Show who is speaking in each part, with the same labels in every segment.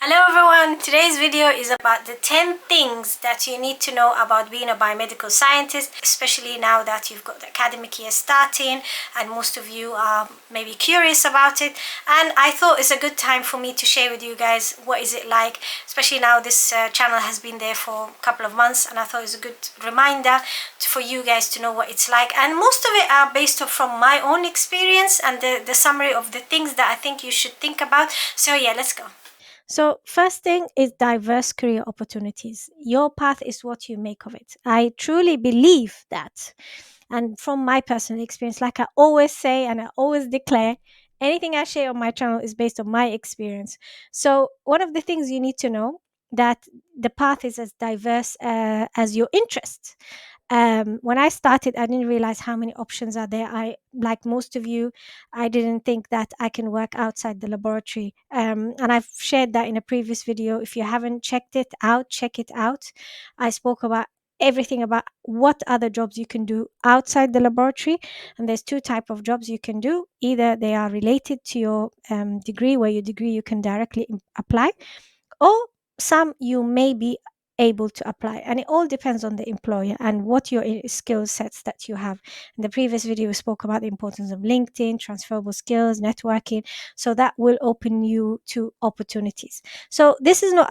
Speaker 1: Hello everyone, today's video is about the 10 things that you need to know about being a biomedical scientist, especially now that you've got the academic year starting and most of you are maybe curious about it. And I thought it's a good time for me to share with you guys what is it like, especially now this channel has been there for a couple of months, and I thought it's a good reminder for you guys to know what it's like. And most of it are based off from my own experience and the summary of the things that I think you should think about. So yeah, let's go. So, first thing is diverse career opportunities. Your path is what you make of it. I truly believe that. And from my personal experience, like I always say and I always declare, anything I share on my channel is based on my experience. So, one of the things you need to know that the path is as diverse as your interest. When I started, I didn't realize how many options are there. I, like most of you, I didn't think that I can work outside the laboratory. And I've shared that in a previous video. If you haven't checked it out, check it out. I spoke about everything about what other jobs you can do outside the laboratory, and there's two type of jobs you can do. Either they are related to your degree, where your degree you can directly apply, or some you may be able to apply, and it all depends on the employer and what your skill sets that you have. In the previous video we spoke about the importance of LinkedIn, transferable skills, networking, so that will open you to opportunities. So this is not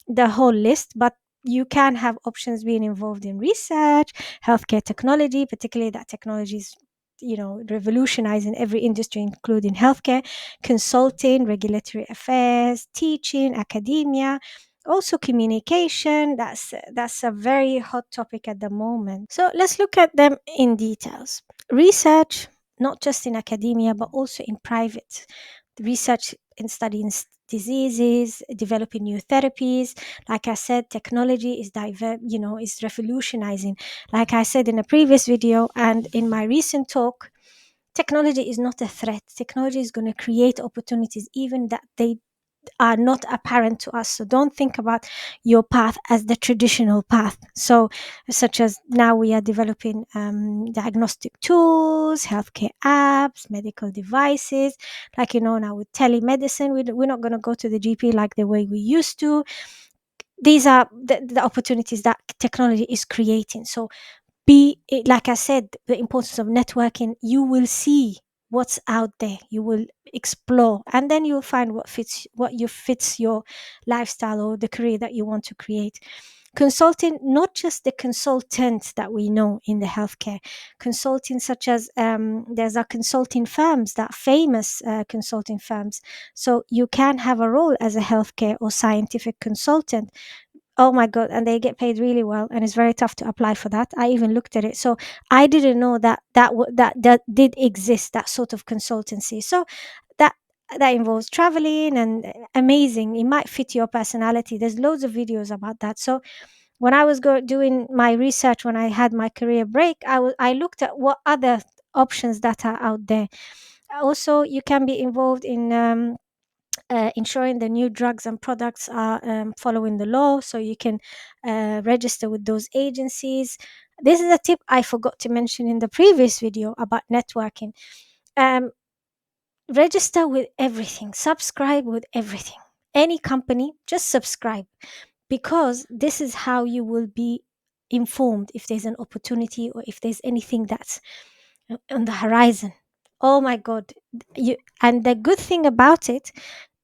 Speaker 1: the whole list, but you can have options being involved in research, healthcare technology, particularly that technology is revolutionizing every industry including healthcare, consulting, regulatory affairs, teaching, academia, also communication. That's a very hot topic at the moment. So let's look at them in details. Research, not just in academia but also in private research, in studying diseases, developing new therapies. Like I said, technology is revolutionizing. Like I said in a previous video and in my recent talk, technology is not a threat. Technology is going to create opportunities even that they are not apparent to us. So don't think about your path as the traditional path. So, such as now we are developing diagnostic tools, healthcare apps, medical devices. Like, now with telemedicine, we're not going to go to the GP like the way we used to. These are the opportunities that technology is creating. So, like I said, the importance of networking. You will see what's out there, you will explore, and then you'll find what fits your lifestyle or the career that you want to create. Consulting, not just the consultant that we know in the healthcare consulting, such as there's a consulting firms, that famous consulting firms. So you can have a role as a healthcare or scientific consultant. Oh my God. And they get paid really well. And it's very tough to apply for that. I even looked at it. So I didn't know that did exist, that sort of consultancy. So that that involves traveling and amazing. It might fit your personality. There's loads of videos about that. So when I was doing my research, when I had my career break, I looked at what other options that are out there. Also, you can be involved in ensuring the new drugs and products are following the law, so you can register with those agencies. This is a tip I forgot to mention in the previous video about networking. um, Register with everything, subscribe with everything. Any company, just subscribe, because this is how you will be informed if there's an opportunity or if there's anything that's on the horizon. Oh my God. And the good thing about it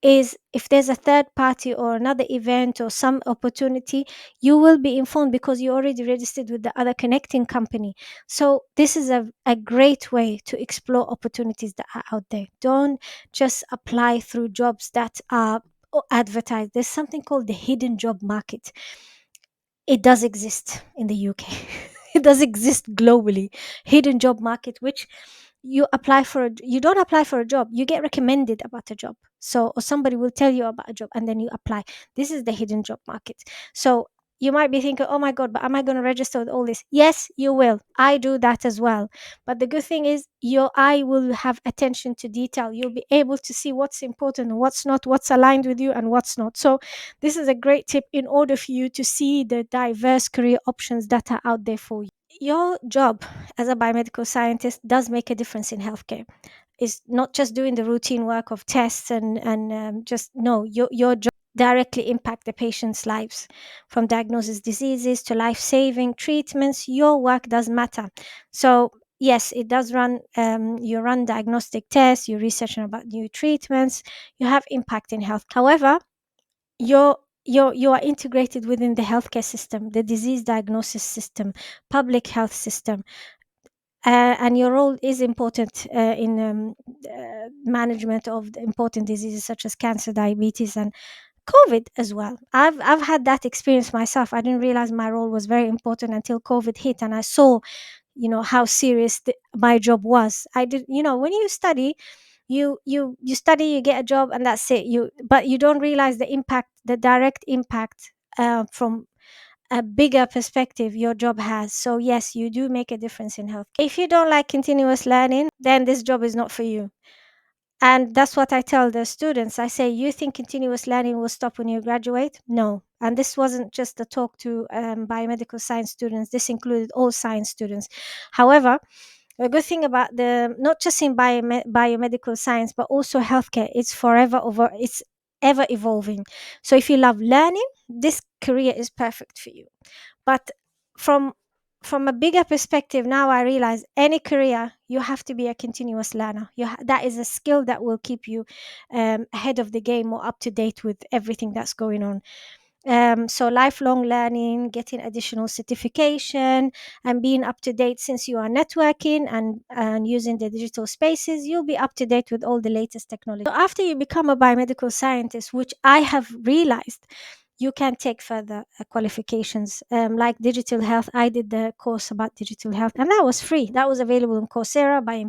Speaker 1: is, if there's a third party or another event or some opportunity, you will be informed because you already registered with the other connecting company. So this is a great way to explore opportunities that are out there. Don't just apply through jobs that are advertised. There's something called the hidden job market. It does exist in the UK. It does exist globally. Hidden job market, which you don't apply for a job, you get recommended about a job. So, or somebody will tell you about a job and then you apply. This is the hidden job market. So you might be thinking, oh my God, but am I going to register with all this? Yes, you will. I do that as well. But the good thing is your eye will have attention to detail. You'll be able to see what's important and what's not, what's aligned with you and what's not. So this is a great tip in order for you to see the diverse career options that are out there for you. Your job as a biomedical scientist does make a difference in healthcare. It's not just doing the routine work of tests and just no, your job directly impact the patient's lives. From diagnosis diseases to life-saving treatments, your work does matter. So yes, it does run, you run diagnostic tests, you research about new treatments, you have impact in health. However, you're you are integrated within the healthcare system, the disease diagnosis system, public health system, and your role is important in management of the important diseases such as cancer, diabetes, and COVID as well. I've had that experience myself. I didn't realize my role was very important until COVID hit, and I saw, how serious my job was. I did, when you study, you study, you get a job, and that's it. But you don't realize the impact, the direct impact from a bigger perspective your job has. So yes, you do make a difference in health. If you don't like continuous learning, then this job is not for you. And that's what I tell the students. I say, you think continuous learning will stop when you graduate? No. And this wasn't just a talk to biomedical science students, this included all science students. However, the good thing about the, not just in biomedical science, but also healthcare, it's ever evolving. So if you love learning, this career is perfect for you. But from from a bigger perspective, now I realize any career, you have to be a continuous learner. That is a skill that will keep you ahead of the game or up to date with everything that's going on. So lifelong learning, getting additional certification, and being up to date. Since you are networking and using the digital spaces, you'll be up to date with all the latest technology. So after you become a biomedical scientist, which I have realized, you can take further qualifications, like digital health. I did the course about digital health, and that was free. That was available on Coursera by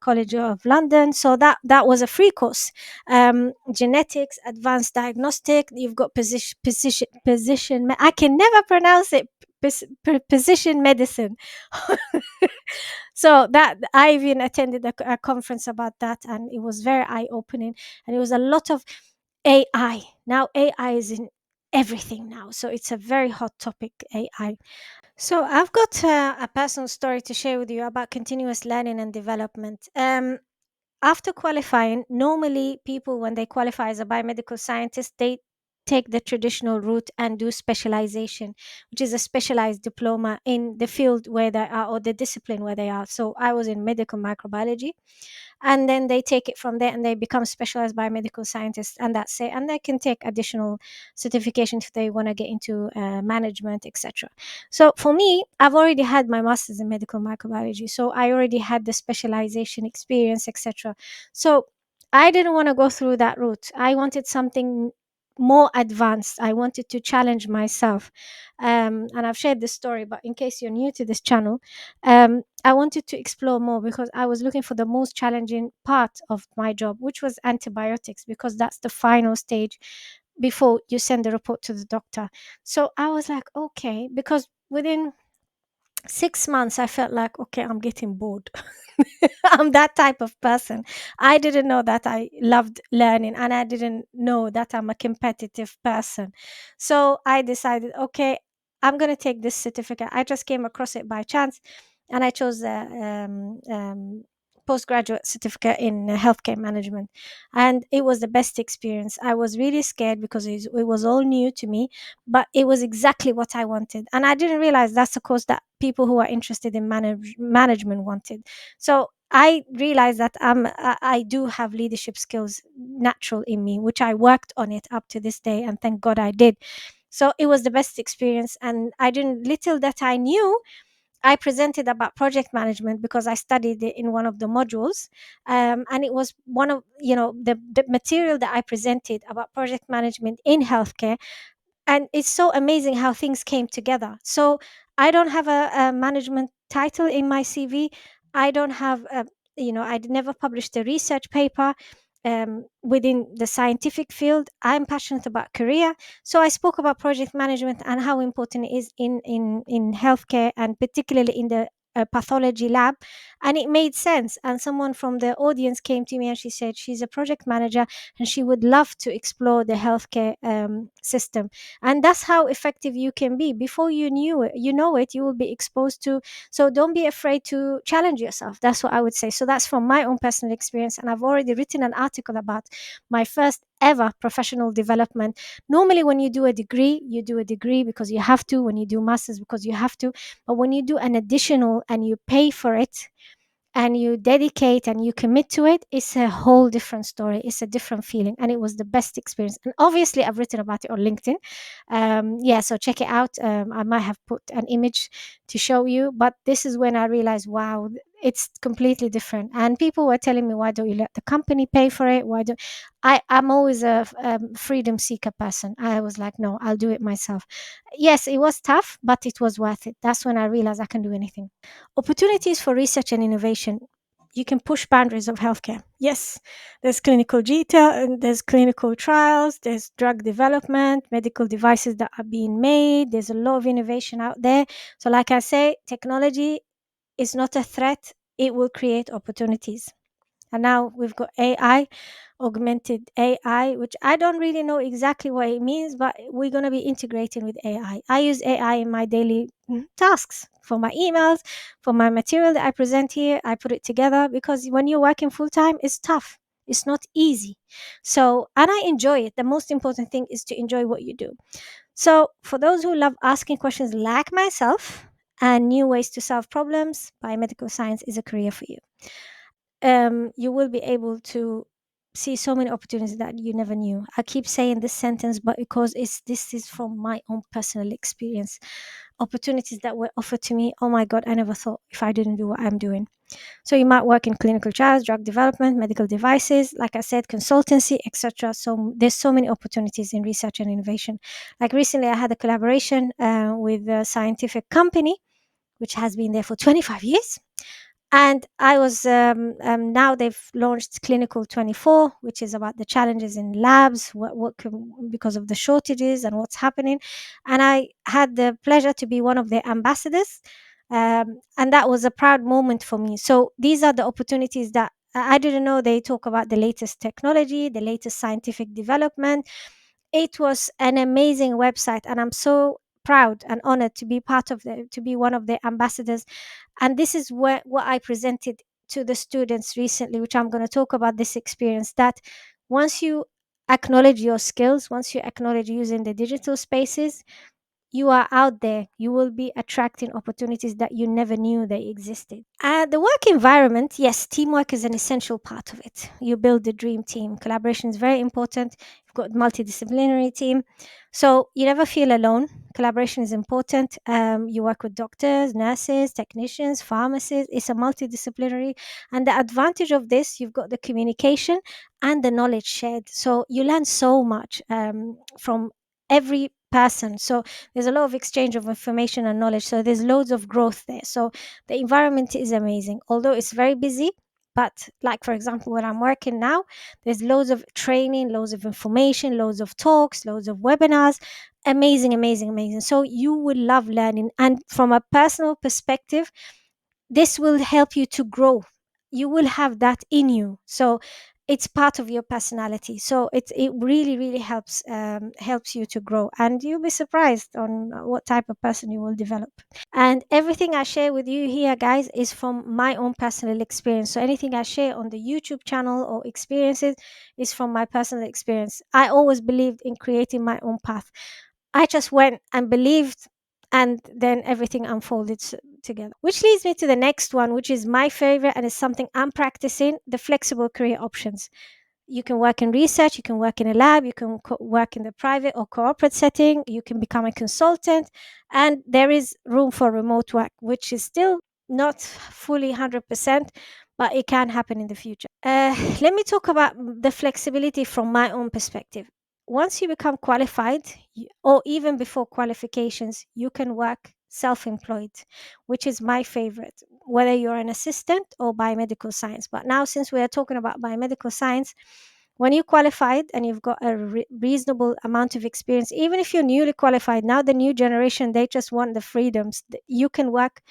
Speaker 1: College of London. So that was a free course. Genetics, advanced diagnostic. You've got I can never pronounce it. Position medicine. So that I even attended a conference about that, and it was very eye opening. And it was a lot of AI. Now AI is in everything now, so it's a very hot topic, AI. So I've got a personal story to share with you about continuous learning and development. After qualifying, normally people, when they qualify as a biomedical scientist, they take the traditional route and do specialization, which is a specialized diploma in the field where they are or the discipline where they are. So I was in medical microbiology, and then they take it from there and they become specialized biomedical scientists, and that's it. And they can take additional certification if they want to get into management, etc. So for me, I've already had my master's in medical microbiology, so I already had the specialization experience, etc. So I didn't want to go through that route. I wanted something more advanced. I wanted to challenge myself. And I've shared this story, but in case you're new to this channel, I wanted to explore more because I was looking for the most challenging part of my job, which was antibiotics, because that's the final stage before you send the report to the doctor. So I was like, okay, because within 6 months, I felt like, okay, I'm getting bored. I'm that type of person. I didn't know that I loved learning, and I didn't know that I'm a competitive person. So I decided, okay, I'm going to take this certificate. I just came across it by chance, and I chose the postgraduate certificate in healthcare management. And it was the best experience. I was really scared because it was all new to me, but it was exactly what I wanted. And I didn't realize that's the course that people who are interested in management wanted. So I realized that I do have leadership skills natural in me, which I worked on it up to this day, and thank God I did. So it was the best experience, and I didn't little that I knew. I presented about project management because I studied it in one of the modules, and it was one of the material that I presented about project management in healthcare. And it's so amazing how things came together. So I don't have a management title in my CV. I don't have I'd never published a research paper within the scientific field. I'm passionate about career, so I spoke about project management and how important it is in healthcare, and particularly in the a pathology lab, and it made sense. And someone from the audience came to me and she said she's a project manager and she would love to explore the healthcare system. And that's how effective you can be. Before you know it, you will be exposed to. So don't be afraid to challenge yourself. That's what I would say. So that's from my own personal experience. And I've already written an article about my first ever professional development. Normally, when you do a degree because you have to, when you do masters because you have to. But when you do an additional and you pay for it, and you dedicate and you commit to it, it's a whole different story. It's a different feeling, and it was the best experience. And obviously, I've written about it on LinkedIn. Yeah, so check it out. I might have put an image to show you, but this is when I realized, wow, it's completely different. And people were telling me, why don't you let the company pay for it? Why don't I'm always a freedom seeker person. I was like, no, I'll do it myself. Yes, it was tough, but it was worth it. That's when I realized I can do anything. Opportunities for research and innovation. You can push boundaries of healthcare. Yes, there's clinical data, and there's clinical trials, there's drug development, medical devices that are being made. There's a lot of innovation out there. So, like I say, technology is not a threat, it will create opportunities. And now we've got AI, augmented AI, which I don't really know exactly what it means, but we're going to be integrating with AI. I use AI in my daily tasks, for my emails, for my material that I present here. I put it together because when you're working full time, it's tough. It's not easy. So, and I enjoy it. The most important thing is to enjoy what you do. So, for those who love asking questions like myself and new ways to solve problems, biomedical science is a career for you. You will be able to see so many opportunities that you never knew. I keep saying this sentence, but because this is from my own personal experience. Opportunities that were offered to me. Oh my God, I never thought if I didn't do what I'm doing. So you might work in clinical trials, drug development, medical devices, like I said, consultancy, etc. So there's so many opportunities in research and innovation. Like recently, I had a collaboration with a scientific company which has been there for 25 years. And I was now they've launched Clinical 24, which is about the challenges in labs, because of the shortages and what's happening. And I had the pleasure to be one of their ambassadors, and that was a proud moment for me. So these are the opportunities that I didn't know. They talk about the latest technology, the latest scientific development. It was an amazing website, and I'm so proud and honored to be to be one of the ambassadors. And this is what I presented to the students recently, which I'm going to talk about this experience, that once you acknowledge your skills, once you acknowledge using the digital spaces, you are out there. You will be attracting opportunities that you never knew they existed. The work environment, yes, teamwork is an essential part of it. You build the dream team. Collaboration is very important. You've got multidisciplinary team, so you never feel alone. Collaboration is important. You work with doctors, nurses, technicians, pharmacists. It's a multidisciplinary, and the advantage of this, you've got the communication and the knowledge shared. So you learn so much from every person. So there's a lot of exchange of information and knowledge. So there's loads of growth there. So the environment is amazing, although it's very busy. But like for example, where I'm working now, there's loads of training, loads of information, loads of talks, loads of webinars. Amazing, amazing, amazing. So you will love learning. And from a personal perspective, this will help you to grow. You will have that in you. So it's part of your personality. So it really really helps you to grow, and you'll be surprised on what type of person you will develop. And everything I share with you here, guys, is from my own personal experience. So anything I share on the YouTube channel or experiences is from my personal experience. I always believed in creating my own path. I just went and believed, and then everything unfolded together. Which leads me to the next one, which is my favorite and is something I'm practicing: the flexible career options. You can work in research, you can work in a lab, you can work in the private or corporate setting, you can become a consultant, and there is room for remote work, which is still not fully 100%, but it can happen in the future. Let me talk about the flexibility from my own perspective. Once you become qualified, or even before qualifications, you can work self employed, which is my favorite, whether you're an assistant or biomedical science. But now, since we are talking about biomedical science, when you qualified and you've got a reasonable amount of experience, even if you're newly qualified, now the new generation, they just want the freedoms. You can work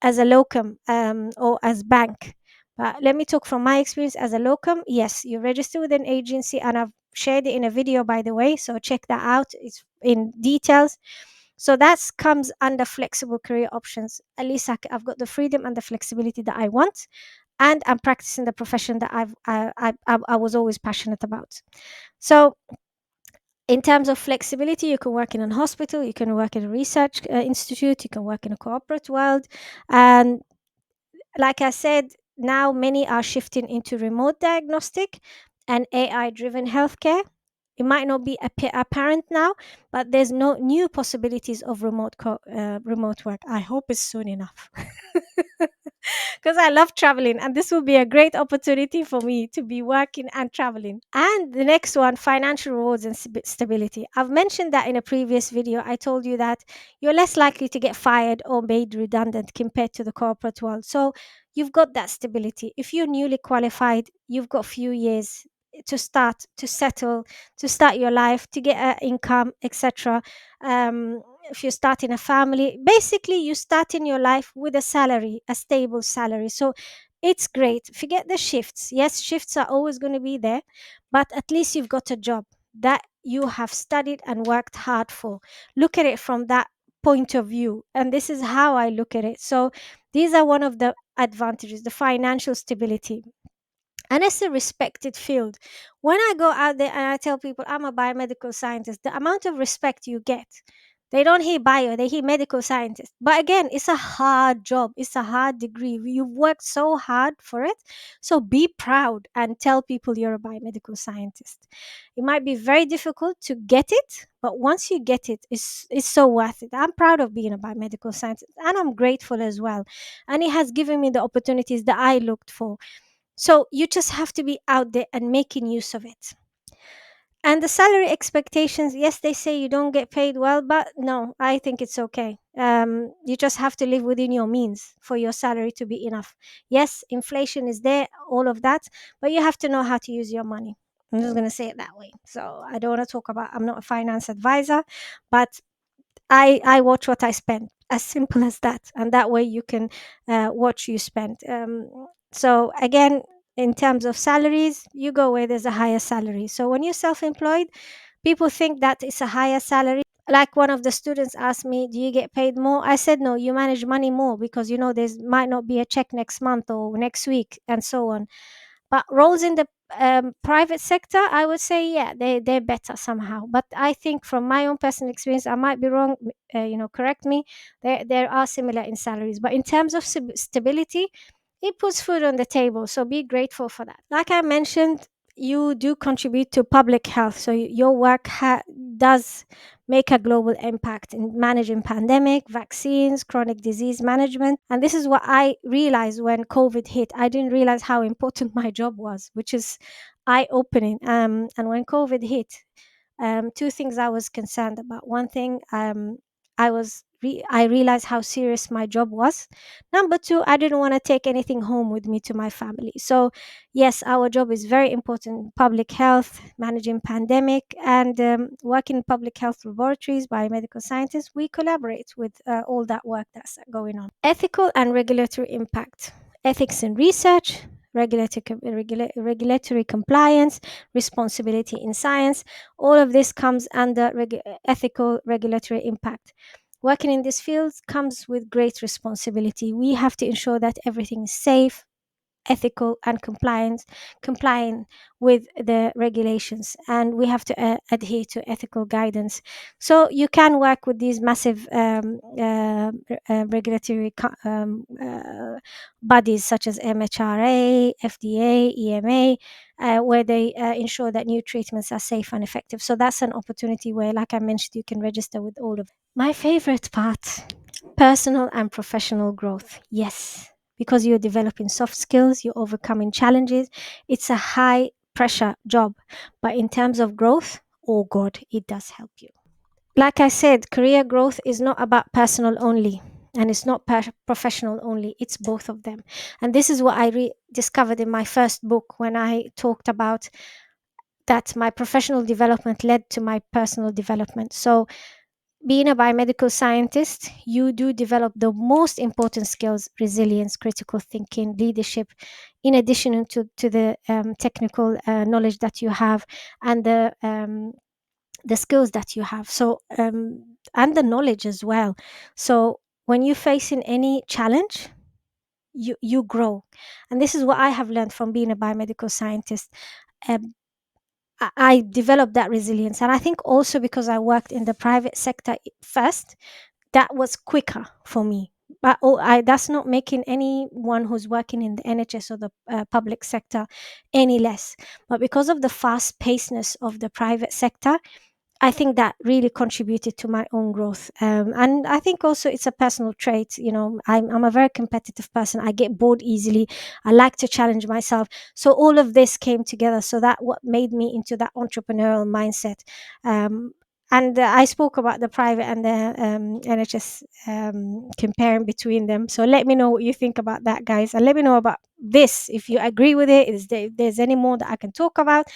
Speaker 1: as a locum or as bank. But let me talk from my experience as a locum. Yes, you register with an agency, and I've shared it in a video, by the way, so check that out. It's in details. So that comes under flexible career options. At least I've got the freedom and the flexibility that I want, and I'm practicing the profession that I was always passionate about. So in terms of flexibility, you can work in a hospital, you can work in a research institute, you can work in a corporate world. And like I said, now many are shifting into remote diagnostic and AI driven healthcare. It might not be apparent now, but there's no new possibilities of remote work. I hope it's soon enough. Because I love traveling, and this will be a great opportunity for me to be working and traveling. And the next one, financial rewards and stability. I've mentioned that in a previous video. I told you that you're less likely to get fired or made redundant compared to the corporate world. So you've got that stability. If you're newly qualified, you've got few years to start, to settle, to start your life, to get an income, etc. If you're starting a family, basically you start in your life with a salary, a stable salary. So it's great. Forget the shifts. Yes, shifts are always going to be there, but at least you've got a job that you have studied and worked hard for. Look at it from that point of view, and this is how I look at it. So these are one of the advantages, the financial stability. And it's a respected field. When I go out there and I tell people I'm a biomedical scientist, the amount of respect you get, they don't hear bio, they hear medical scientist. But again, it's a hard job, it's a hard degree. You've worked so hard for it. So be proud and tell people you're a biomedical scientist. It might be very difficult to get it, but once you get it, it's so worth it. I'm proud of being a biomedical scientist, and I'm grateful as well. And it has given me the opportunities that I looked for. So you just have to be out there and making use of it. And the salary expectations, yes, they say you don't get paid well, but no, I think it's okay. You just have to live within your means for your salary to be enough. Yes, inflation is there, all of that, but you have to know how to use your money. I'm just going to say it that way. So I don't want to talk about, I'm not a finance advisor, but I watch what I spend. As simple as that, and that way you can watch you spend. So again, in terms of salaries, you go where there's a higher salary. So when you're self-employed, people think that it's a higher salary. Like one of the students asked me, "Do you get paid more?" I said, "No, you manage money more because you know there's might not be a check next month or next week, and so on." But roles in the private sector, I would say, yeah, they're better somehow. But I think from my own personal experience, I might be wrong. Correct me. There are similar in salaries, but in terms of stability, it puts food on the table. So be grateful for that. Like I mentioned, you do contribute to public health. So your work does make a global impact in managing pandemic, vaccines, chronic disease management. And this is what I realized when COVID hit. I didn't realize how important my job was, which is eye opening. And when COVID hit, two things I was concerned about. One thing, I realized how serious my job was. Number two, I didn't want to take anything home with me to my family. So yes, our job is very important. Public health, managing pandemic, and working in public health laboratories, biomedical scientists. We collaborate with all that work that's going on. Ethical and regulatory impact. Ethics in research, regulatory compliance, responsibility in science. All of this comes under ethical regulatory impact. Working in this field comes with great responsibility. We have to ensure that everything is safe, ethical, and complying with the regulations, and we have to adhere to ethical guidance. So you can work with these massive regulatory bodies such as MHRA, FDA, EMA, where they ensure that new treatments are safe and effective. So that's an opportunity where, like I mentioned, you can register with all of them. My favorite part, personal and professional growth. Yes, because you're developing soft skills, you're overcoming challenges. It's a high pressure job, but in terms of growth, oh God, it does help you. Like I said, career growth is not about personal only, and it's not professional only, it's both of them. And this is what I discovered in my first book when I talked about that my professional development led to my personal development. So being a biomedical scientist, you do develop the most important skills: resilience, critical thinking, leadership, in addition to the technical knowledge that you have, and the skills that you have. So, and the knowledge as well. So, when you're facing any challenge, you grow. And this is what I have learned from being a biomedical scientist. Um, I developed that resilience. And I think also because I worked in the private sector first, that was quicker for me. But that's not making anyone who's working in the NHS or the public sector any less. But because of the fast pacedness of the private sector, I think that really contributed to my own growth. And I think also it's a personal trait. You know, I'm a very competitive person. I get bored easily. I like to challenge myself. So all of this came together. So that what made me into that entrepreneurial mindset. And I spoke about the private and the NHS, comparing between them. So let me know what you think about that, guys. And let me know about this. If you agree with it, if there's any more that I can talk about,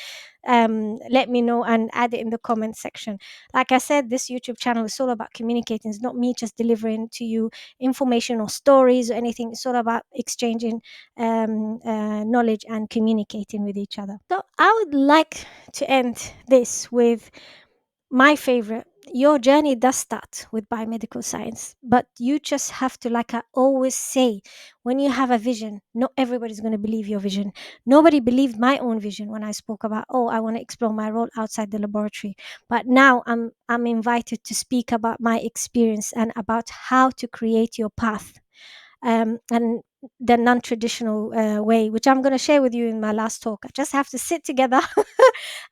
Speaker 1: let me know and add it in the comment section. Like I said, this YouTube channel is all about communicating. It's not me just delivering to you information or stories or anything. It's all about exchanging knowledge and communicating with each other. So I would like to end this with my favorite. Your journey does start with biomedical science, but you just have to, like I always say, when you have a vision, not everybody's going to believe your vision. Nobody believed my own vision when I spoke about, oh, I want to explore my role outside the laboratory. But now I'm invited to speak about my experience and about how to create your path, and the non-traditional way, which I'm going to share with you in my last talk. I just have to sit together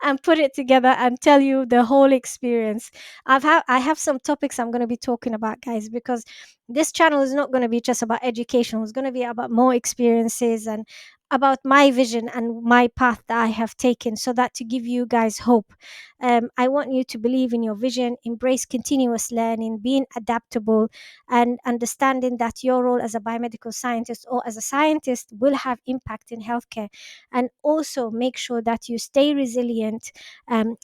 Speaker 1: and put it together and tell you the whole experience. I have some topics I'm going to be talking about, guys, because this channel is not going to be just about education. It's going to be about more experiences and about my vision and my path that I have taken, so that to give you guys hope. I want you to believe in your vision, embrace continuous learning, being adaptable, and understanding that your role as a biomedical scientist or as a scientist will have impact in healthcare. And also make sure that you stay resilient,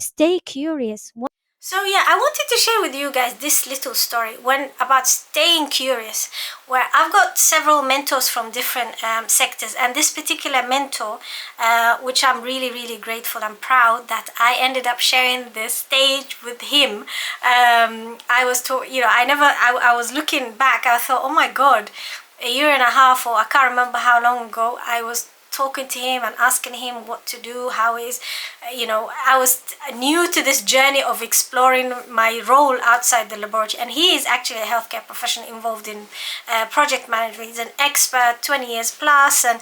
Speaker 1: stay curious. So yeah, I wanted to share with you guys this little story when about staying curious, where I've got several mentors from different sectors, and this particular mentor, which I'm really really grateful and proud that I ended up sharing the stage with him. I was taught, you know, I was looking back, I thought, oh my god, a year and a half, or I can't remember how long ago, I was talking to him and asking him what to do, how is, you know, I was new to this journey of exploring my role outside the laboratory, and he is actually a healthcare professional involved in project management. He's an expert, 20 years plus, and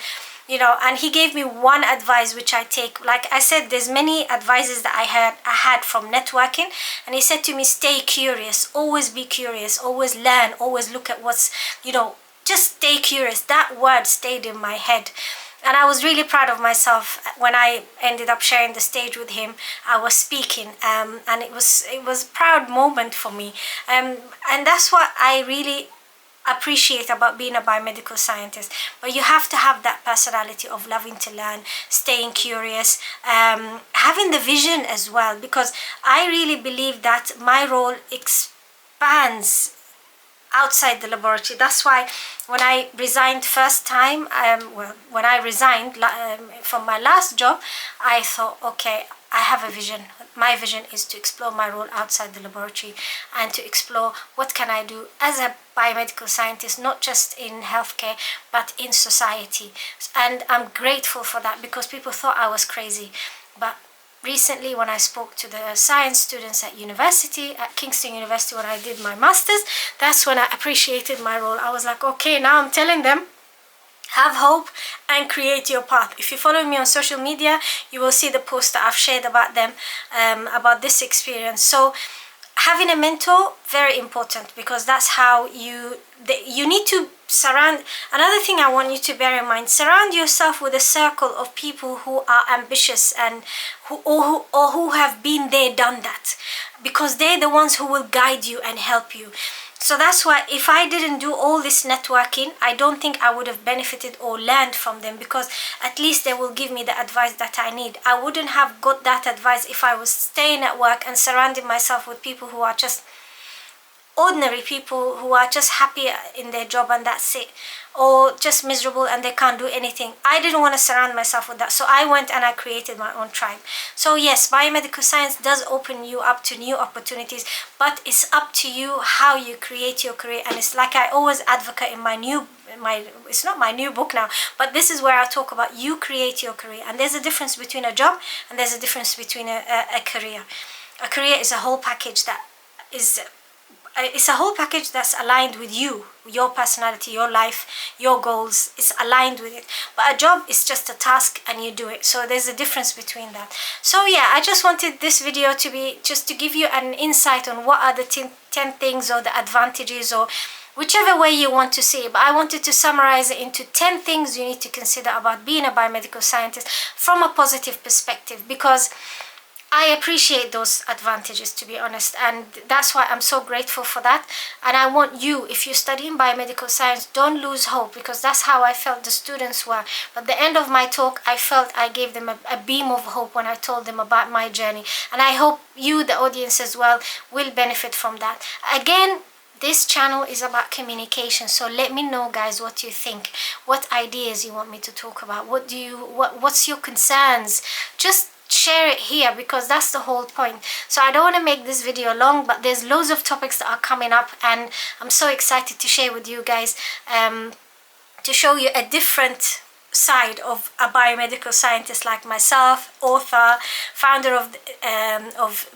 Speaker 1: you know, and he gave me one advice which I take. Like I said, there's many advices that I had from networking, and he said to me, stay curious, always be curious, always learn, always look at what's, you know, just stay curious. That word stayed in my head. And I was really proud of myself when I ended up sharing the stage with him. I was speaking, and it was a proud moment for me, and that's what I really appreciate about being a biomedical scientist. But you have to have that personality of loving to learn, staying curious, having the vision as well, because I really believe that my role expands outside the laboratory. That's why when I resigned first time, when I resigned from my last job, I thought, okay, I have a vision. My vision is to explore my role outside the laboratory and to explore what can I do as a biomedical scientist, not just in healthcare, but in society. And I'm grateful for that, because people thought I was crazy. But recently, when I spoke to the science students at university, at Kingston University, when I did my master's, that's when I appreciated my role. I was like, okay, now I'm telling them, have hope and create your path. If you follow me on social media, you will see the post that I've shared about them, about this experience. So having a mentor, very important, because that's how you need to surround. Another thing I want you to bear in mind, surround yourself with a circle of people who are ambitious and who have been there, done that, because they're the ones who will guide you and help you. So that's why if I didn't do all this networking, I don't think I would have benefited or learned from them, because at least they will give me the advice that I need. I wouldn't have got that advice if I was staying at work and surrounding myself with people who are just ordinary people who are just happy in their job and that's it, or just miserable and they can't do anything. I didn't want to surround myself with that, so I went and I created my own tribe. So yes, biomedical science does open you up to new opportunities, but it's up to you how you create your career. And it's like I always advocate in it's not my new book now, but this is where I talk about you create your career. And there's a difference between a job and there's a difference between a career. A career is a whole package it's a whole package that's aligned with you, your personality, your life, your goals. It's aligned with it. But a job is just a task and you do it. So there's a difference between that. So yeah, I just wanted this video to be just to give you an insight on what are the 10 things or the advantages, or whichever way you want to see it. But I wanted to summarize it into 10 things you need to consider about being a biomedical scientist from a positive perspective, because I appreciate those advantages, to be honest, and that's why I'm so grateful for that. And I want you, if you're studying biomedical science, don't lose hope, because that's how I felt the students were. But at the end of my talk, I felt I gave them a beam of hope when I told them about my journey, and I hope you, the audience as well, will benefit from that. Again, this channel is about communication, so let me know, guys, what you think, what ideas you want me to talk about, what's your concerns. Just share it here, because that's the whole point. So I don't want to make this video long, but there's loads of topics that are coming up, and I'm so excited to share with you guys, to show you a different side of a biomedical scientist like myself, author, founder of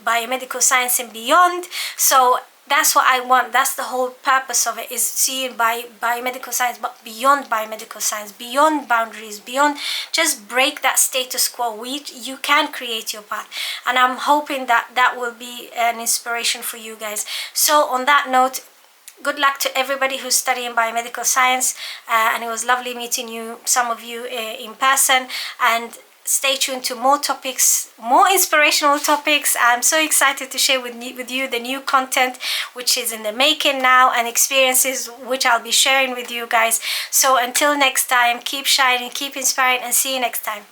Speaker 1: Biomedical Science and Beyond. So that's what I want. That's the whole purpose of it, is seeing biomedical science, but beyond biomedical science, beyond boundaries, beyond just break that status quo. You can create your path, and I'm hoping that will be an inspiration for you guys. So on that note, good luck to everybody who's studying biomedical science, and it was lovely meeting you, some of you in person, and stay tuned to more topics, more inspirational topics. I'm so excited to share with you the new content which is in the making now, and experiences which I'll be sharing with you guys. So until next time, keep shining, keep inspiring, and see you next time.